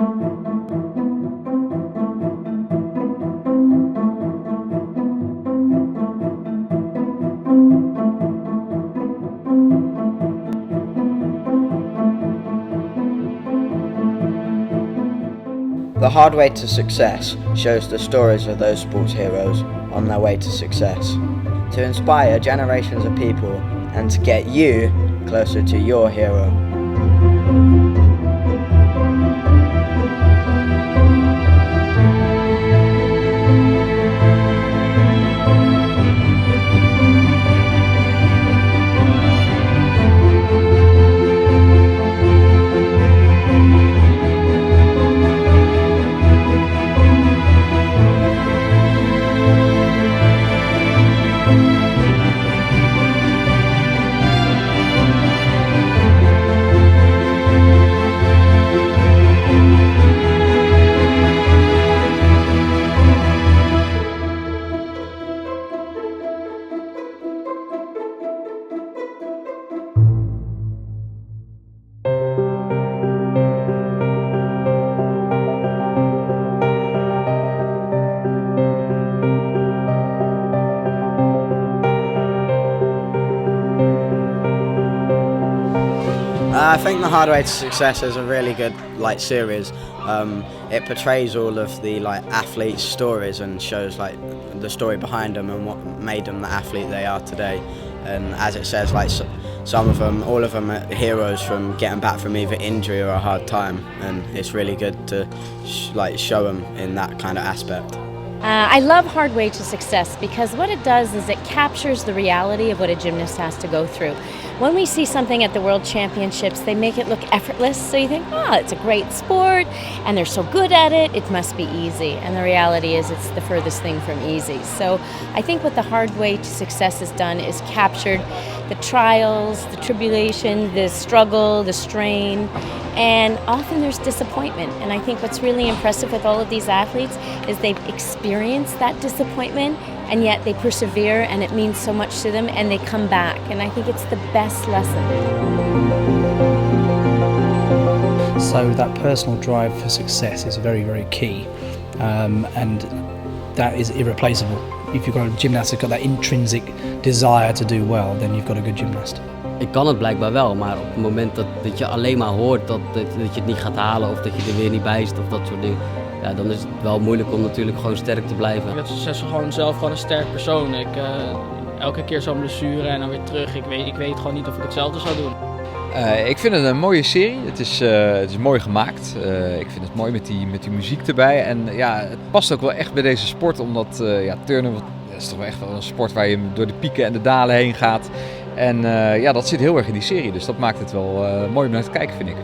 The Hard Way to Success shows the stories of those sports heroes on their way to success, to inspire generations of people and to get you closer to your hero. I think The Hard Way to Success is a really good series. It portrays all of the athletes' stories and shows the story behind them and what made them the athlete they are today. And as it says, some of them, all of them are heroes from getting back from either injury or a hard time, and it's really good to show them in that kind of aspect. I love Hard Way to Success because what it does is it captures the reality of what a gymnast has to go through. When we see something at the World Championships, they make it look effortless, so you think, oh, it's a great sport, and they're so good at it, it must be easy. And the reality is it's the furthest thing from easy. So I think what the Hard Way to Success has done is captured the trials, the tribulation, the struggle, the strain, and often there's disappointment. And I think what's really impressive with all of these athletes is they've experienced that disappointment, and yet they persevere, and it means so much to them, and they come back. And I think it's the best lesson. So that personal drive for success is very, very key, and that is irreplaceable. If you've got a gymnast who's got that intrinsic desire to do well, then you've got a good gymnast. Ik kan het blijkbaar wel, maar op het moment dat je alleen maar hoort dat je het niet gaat halen of dat je er weer niet bij zit of dat soort dingen, ja, dan is het wel moeilijk om natuurlijk gewoon sterk te blijven. Ik ben gewoon zelf een sterk persoon. Elke keer zo'n blessure en dan weer terug. Ik weet gewoon niet of ik hetzelfde zou doen. Ik vind het een mooie serie. Het is mooi gemaakt. Ik vind het mooi met die muziek erbij. En ja, het past ook wel echt bij deze sport, omdat turnen is toch wel echt wel een sport waar je door de pieken en de dalen heen gaat. En dat zit heel erg in die serie, dus dat maakt het wel mooi om naar te kijken, vind ik.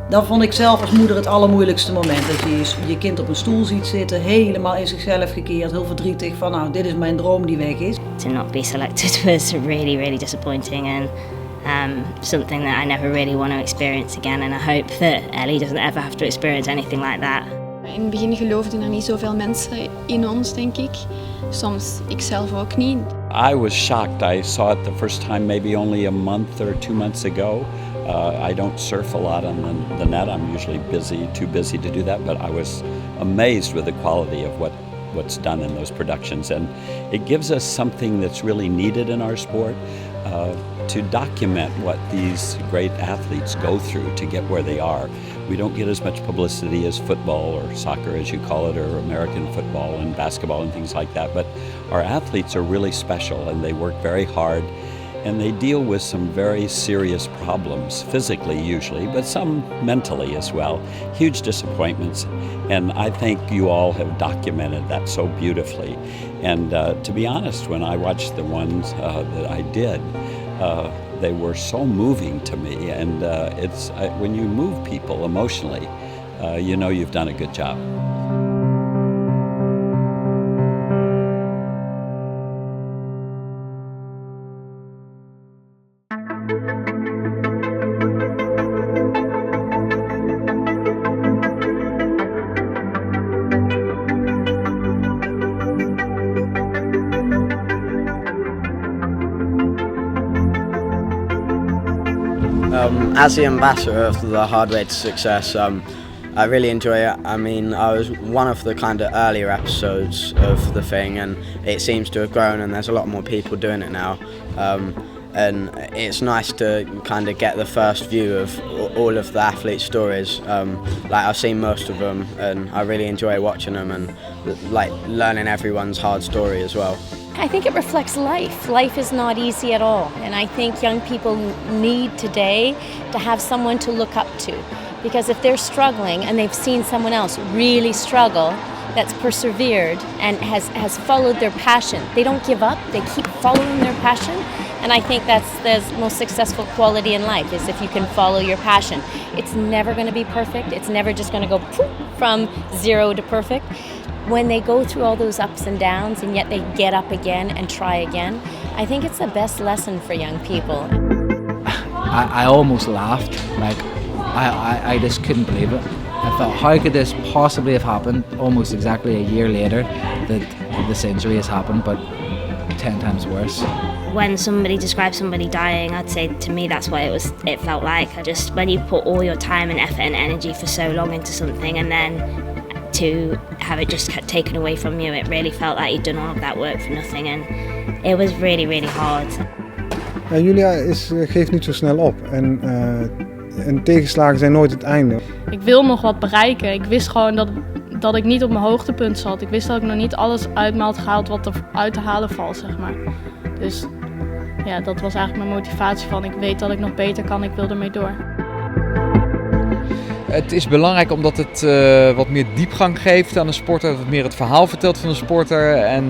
Dat vond ik zelf als moeder het allermoeilijkste moment. Dat je je kind op een stoel ziet zitten, helemaal in zichzelf gekeerd, heel verdrietig van nou, dit is mijn droom die weg is. To not be selected was really, really disappointing and something that I never really want to experience again. And I hope that Ellie doesn't ever have to experience anything like that. In het begin geloofden er niet zoveel mensen in ons, denk ik. Soms ikzelf ook niet. I was shocked. I saw it the first time maybe only a month or 2 months ago. I don't surf a lot on the net. I'm usually too busy to do that, but I was amazed with the quality of what's done in those productions. And it gives us something that's really needed in our sport, to document what these great athletes go through to get where they are. We don't get as much publicity as football or soccer, as you call it, or American football and basketball and things like that. But our athletes are really special and they work very hard and they deal with some very serious problems, physically usually, but some mentally as well. Huge disappointments. And I think you all have documented that so beautifully. And to be honest, when I watched the ones that I did, they were so moving to me, and when you move people emotionally, you know you've done a good job. As the ambassador of the Hard Way to Success, I really enjoy it. I mean, I was one of the kind of earlier episodes of the thing, and it seems to have grown, and there's a lot more people doing it now. And it's nice to kind of get the first view of all of the athletes' stories. Like, I've seen most of them, and I really enjoy watching them and like learning everyone's hard story as well. I think it reflects life. Life is not easy at all, and I think young people need today to have someone to look up to, because if they're struggling and they've seen someone else really struggle that's persevered and has followed their passion, they don't give up, they keep following their passion. And I think that's the most successful quality in life, is if you can follow your passion. It's never going to be perfect. It's never just going to go poof, from 0 to perfect. When they go through all those ups and downs and yet they get up again and try again, I think it's the best lesson for young people. I almost laughed. Like, I just couldn't believe it. I thought, how could this possibly have happened almost exactly a year later that this injury has happened, but 10 times worse. When somebody describes somebody dying, I'd say to me that's what it felt like. When you put all your time and effort and energy for so long into something, and then to have it just taken away from you, it really felt like you'd done all of that work for nothing, and it was really, really hard. Ja, Julia geeft niet zo snel op en tegenslagen zijn nooit het einde. Ik wil nog wat bereiken. Ik wist gewoon dat ik niet op mijn hoogtepunt zat. Ik wist dat ik nog niet alles uit me had gehaald wat er uit te halen valt, zeg maar. Dus ja, dat was eigenlijk mijn motivatie van, ik weet dat ik nog beter kan, ik wil ermee door. Het is belangrijk omdat het wat meer diepgang geeft aan de sporter, wat meer het verhaal vertelt van de sporter en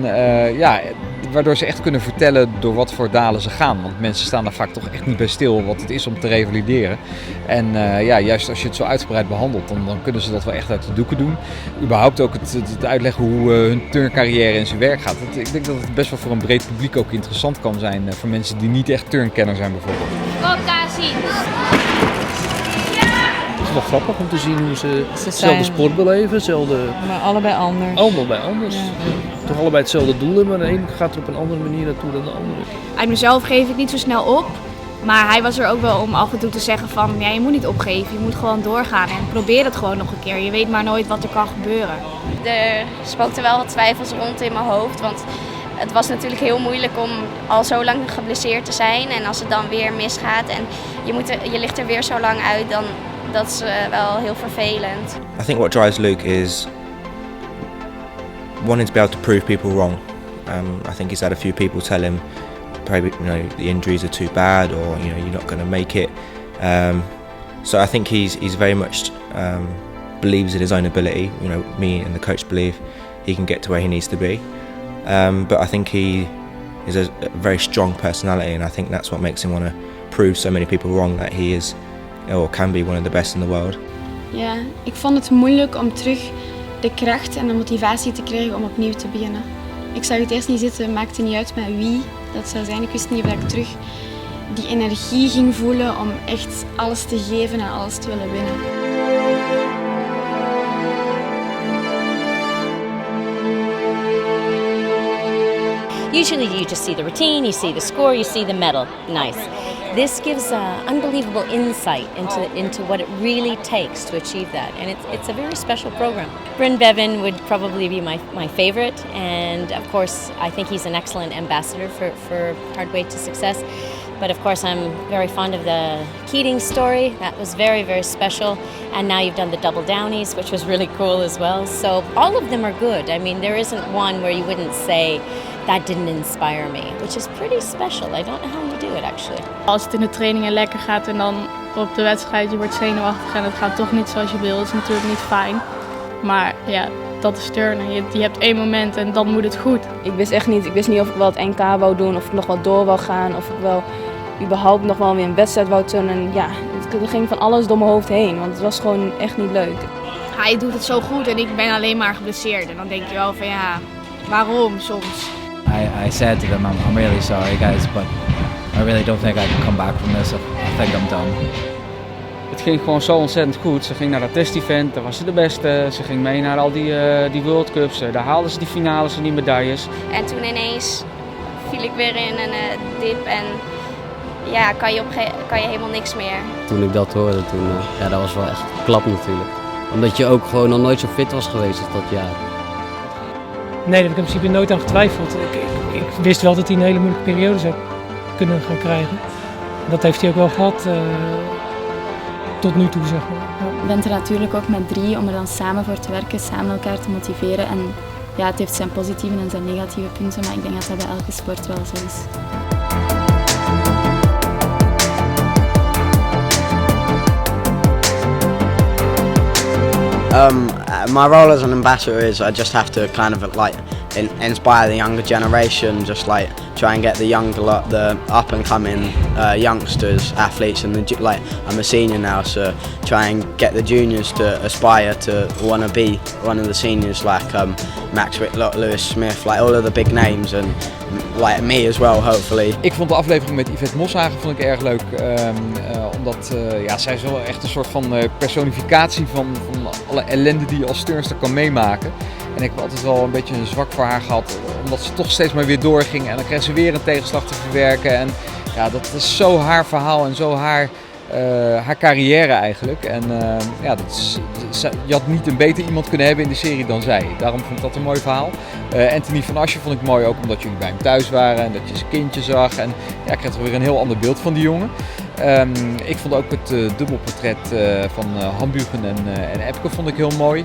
waardoor ze echt kunnen vertellen door wat voor dalen ze gaan. Want mensen staan daar vaak toch echt niet bij stil wat het is om te revalideren. En juist als je het zo uitgebreid behandelt, dan kunnen ze dat wel echt uit de doeken doen. Überhaupt ook het uitleggen hoe hun turncarrière in zijn werk gaat. Ik denk dat het best wel voor een breed publiek ook interessant kan zijn voor mensen die niet echt turnkenner zijn bijvoorbeeld. Het is wel grappig om te zien hoe ze hetzelfde sport beleven, maar allebei anders. Allebei anders. Ja. Toch allebei hetzelfde doel hebben, maar de een gaat er op een andere manier naartoe dan de andere. Uit mezelf geef ik niet zo snel op, maar hij was er ook wel om af en toe te zeggen van, ja, je moet niet opgeven, je moet gewoon doorgaan en probeer het gewoon nog een keer. Je weet maar nooit wat er kan gebeuren. Er spookten wel wat twijfels rond in mijn hoofd, want het was natuurlijk heel moeilijk om al zo lang geblesseerd te zijn en als het dan weer misgaat en je ligt er weer zo lang uit, dan dat is wel heel vervelend. I think what drives Luke is wanting to be able to prove people wrong. I think he's had a few people tell him, probably, the injuries are too bad, or you're not going to make it. So I think he's very much believes in his own ability. Me and the coach believe he can get to where he needs to be. But I think he is a very strong personality, and I think that's what makes him want to prove so many people wrong that he is or can be one of the best in the world. Ja, ik vond het moeilijk om terug de kracht en de motivatie te krijgen om opnieuw te beginnen. Ik zag het eerst niet zitten, maakte niet uit met wie dat zou zijn. Ik wist niet of ik terug die energie ging voelen om echt alles te geven en alles te willen winnen. Usually you just see the routine, you see the score, you see the medal. Nice. This gives unbelievable insight into what it really takes to achieve that, and it's a very special program. Bryn Bevan would probably be my favorite, and of course I think he's an excellent ambassador for Hard Way to Success. But of course I'm very fond of the Keating story. That was very, very special. And now you've done the double downies, which was really cool as well. So all of them are good. I mean, there isn't one where you wouldn't say that didn't inspire me, which is pretty special. I don't know how you do it actually. Als het in de trainingen lekker gaat en dan op de wedstrijd je wordt zenuwachtig en het gaat toch niet zoals je wil, dat is natuurlijk niet fijn. Maar ja, dat is turnen. Je hebt één moment en dan moet het goed. Ik wist niet of ik wel het NK wou doen, of ik nog wel door wou gaan, of ik wel überhaupt nog wel weer een wedstrijd wou turnen. Ja, er ging van alles door mijn hoofd heen, want het was gewoon echt niet leuk. Hij doet het zo goed en ik ben alleen maar geblesseerd. En dan denk je wel van ja, waarom soms? I said to them, I'm really sorry guys, but I really don't think I can come back from this. I think I'm done. Het ging gewoon zo ontzettend goed. Ze ging naar dat test-event, daar was ze de beste. Ze ging mee naar al die World Cups, daar haalden ze die finales en die medailles. En toen ineens viel ik weer in een dip en ja, kan je helemaal niks meer. Toen ik dat hoorde, dat was wel echt een klap natuurlijk. Omdat je ook gewoon nog nooit zo fit was geweest als dat jaar. Nee, daar heb ik in principe nooit aan getwijfeld. Ik wist wel dat hij een hele moeilijke periode zou kunnen gaan krijgen. Dat heeft hij ook wel gehad tot nu toe, zeg maar. Je bent er natuurlijk ook met 3 om er dan samen voor te werken, samen elkaar te motiveren. En ja, het heeft zijn positieve en zijn negatieve punten, maar ik denk dat dat bij elke sport wel zo is. My role as an ambassador is I just have to kind of like inspire the younger generation, just like try and get the younger lot, the up and coming youngsters, athletes, and like I'm a senior now, so try and get the juniors to aspire to want to be one of the seniors, like Max Whitlock, Lewis Smith, like all of the big names, and like me as well, hopefully. Ik vond de aflevering met Yvette Moshagen vond ik erg leuk, omdat ja, zij is wel echt een soort van personificatie van alle ellende die je als turnster kan meemaken. En ik heb altijd wel een beetje een zwak voor haar gehad, omdat ze toch steeds maar weer doorging en dan kreeg ze weer een tegenslag te verwerken. En ja, dat is zo haar verhaal en zo haar carrière eigenlijk. En ja, je had niet een beter iemand kunnen hebben in de serie dan zij. Daarom vond ik dat een mooi verhaal. Anthony van Asje vond ik mooi ook omdat jullie bij hem thuis waren en dat je zijn kindje zag. En ja, ik kreeg toch weer een heel ander beeld van die jongen. Ik vond ook het dubbelportret van Hambugen en Epke vond ik heel mooi.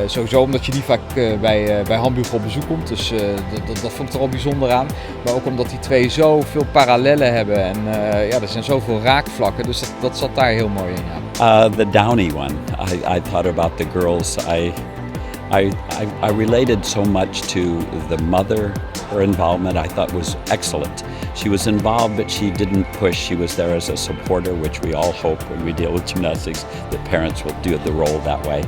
Sowieso omdat je die vaak bij Hambugen op bezoek komt, dus dat vond ik er al bijzonder aan. Maar ook omdat die twee zoveel parallellen hebben en ja, er zijn zoveel raakvlakken, dus dat zat daar heel mooi in. Ja. The Downey one, I thought about the girls. I related so much to the mother. Her involvement I thought was excellent. She was involved, but she didn't push. She was there as a supporter, which we all hope when we deal with gymnastics that parents will do the role that way.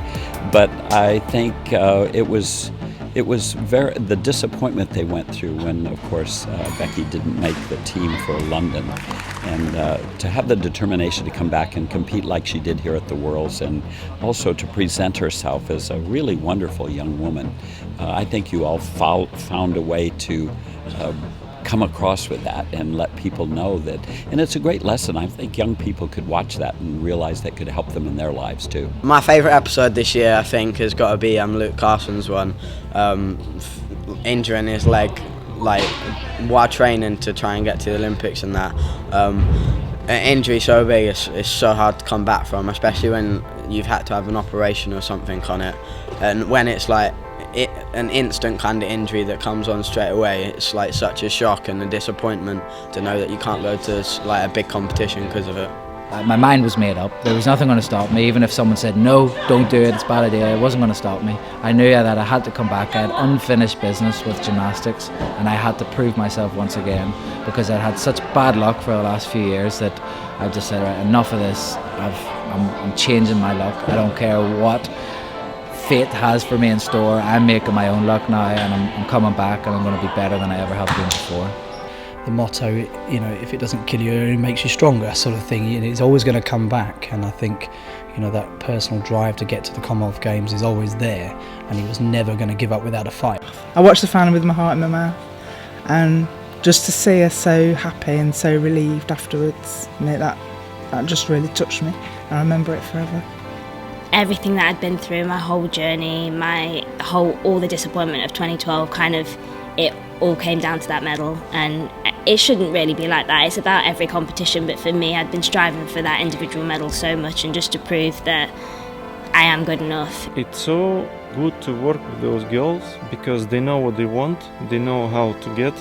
But I think it was the disappointment they went through when, of course, Becky didn't make the team for London. And to have the determination to come back and compete like she did here at the Worlds, and also to present herself as a really wonderful young woman. I think you all found a way to come across with that and let people know that. And it's a great lesson. I think young people could watch that and realize that could help them in their lives too. My favourite episode this year, I think, has got to be Luke Carson's one, injuring his leg, like while training to try and get to the Olympics and that. An injury so big, it's so hard to come back from, especially when you've had to have an operation or something on it, and when it's like an instant kind of injury that comes on straight away, it's like such a shock and a disappointment to know that you can't go to like a big competition because of it. My mind was made up. There was nothing going to stop me. Even if someone said, no, don't do it, it's a bad idea, it wasn't going to stop me. I knew that I had to come back. I had unfinished business with gymnastics and I had to prove myself once again, because I'd had such bad luck for the last few years that I just said, right, enough of this. I'm changing my luck. I don't care what fate has for me in store. I'm making my own luck now, and I'm coming back, and I'm going to be better than I ever have been before. The motto, you know, if it doesn't kill you, it only makes you stronger, sort of thing. It's always going to come back, and I think, you know, that personal drive to get to the Commonwealth Games is always there, and he was never going to give up without a fight. I watched the final with my heart in my mouth, and just to see her so happy and so relieved afterwards, you know, that just really touched me. I remember it forever. Everything that I'd been through, my whole journey, all the disappointment of 2012, kind of, it all came down to that medal. And it shouldn't really be like that. It's about every competition, but for me, I'd been striving for that individual medal so much, and just to prove that I am good enough. It's so good to work with those girls because they know what they want, they know how to get.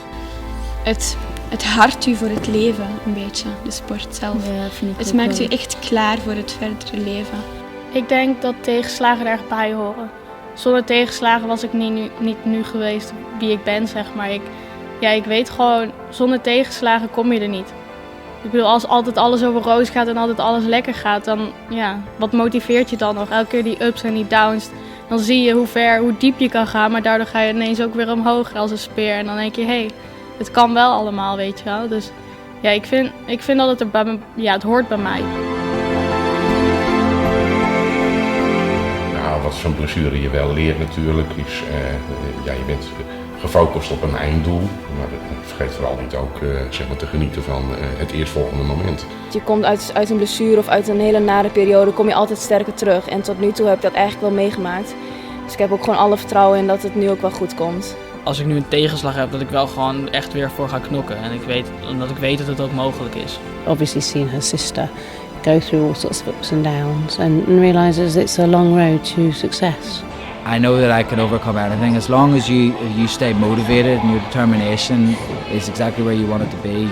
Het hardt u voor het leven, een beetje, de sport zelf. Ja, vind ik het maakt u echt klaar voor het verdere leven. Ik denk dat tegenslagen er echt bij horen. Zonder tegenslagen was ik niet nu geweest wie ik ben, zeg maar. Ik weet gewoon, zonder tegenslagen kom je er niet. Ik bedoel, als altijd alles over roos gaat en altijd alles lekker gaat, dan ja, wat motiveert je dan nog? Elke keer die ups en die downs, dan zie je hoe diep je kan gaan, maar daardoor ga je ineens ook weer omhoog als een speer. En dan denk je, hé, het kan wel allemaal, weet je wel. Dus ja, ik vind dat het hoort bij mij. Wat zo'n blessure je wel leert natuurlijk is, je bent gefocust op een einddoel. Maar vergeet vooral niet ook zeg maar te genieten van het eerstvolgende moment. Je komt uit een blessure of uit een hele nare periode, kom je altijd sterker terug. En tot nu toe heb ik dat eigenlijk wel meegemaakt. Dus ik heb ook gewoon alle vertrouwen in dat het nu ook wel goed komt. Als ik nu een tegenslag heb, dat ik wel gewoon echt weer voor ga knokken. En omdat ik weet dat het ook mogelijk is. Obviously seen her sister go through all sorts of ups and downs and realises it's a long road to success. I know that I can overcome anything as long as you stay motivated and your determination is exactly where you want it to be.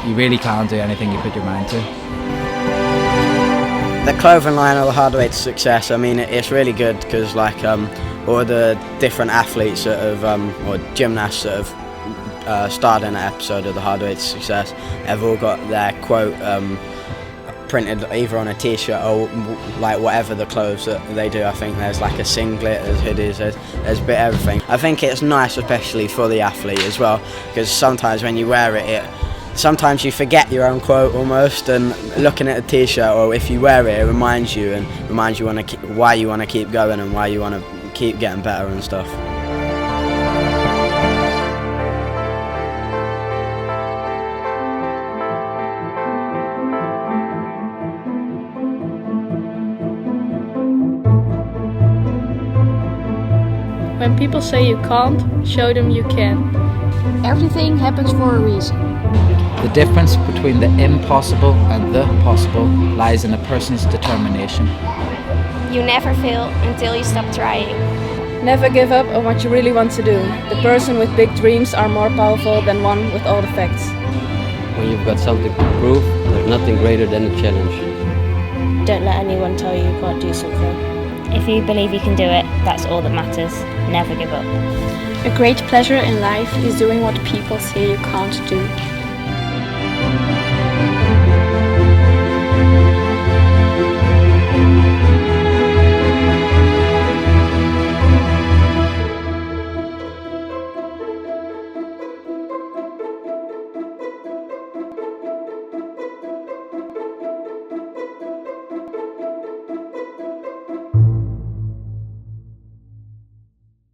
You really can do anything you put your mind to. The clothing line of the Hard Way to Success, I mean, it's really good because like all the different athletes that have, or gymnasts that have starred in an episode of the Hard Way to Success have all got their quote printed either on a t-shirt or like whatever the clothes that they do. I think there's like a singlet, there's hoodies, there's a bit of everything. I think it's nice especially for the athlete as well, because sometimes when you wear it, sometimes you forget your own quote almost, and looking at a t-shirt or if you wear it, it reminds you why you want to keep going and why you want to keep getting better and stuff. When people say you can't, show them you can. Everything happens for a reason. The difference between the impossible and the possible lies in a person's determination. You never fail until you stop trying. Never give up on what you really want to do. The person with big dreams are more powerful than one with all the facts. When you've got something to prove, there's nothing greater than a challenge. Don't let anyone tell you can't do something. If you believe you can do it, that's all that matters. Never give up. A great pleasure in life is doing what people say you can't do.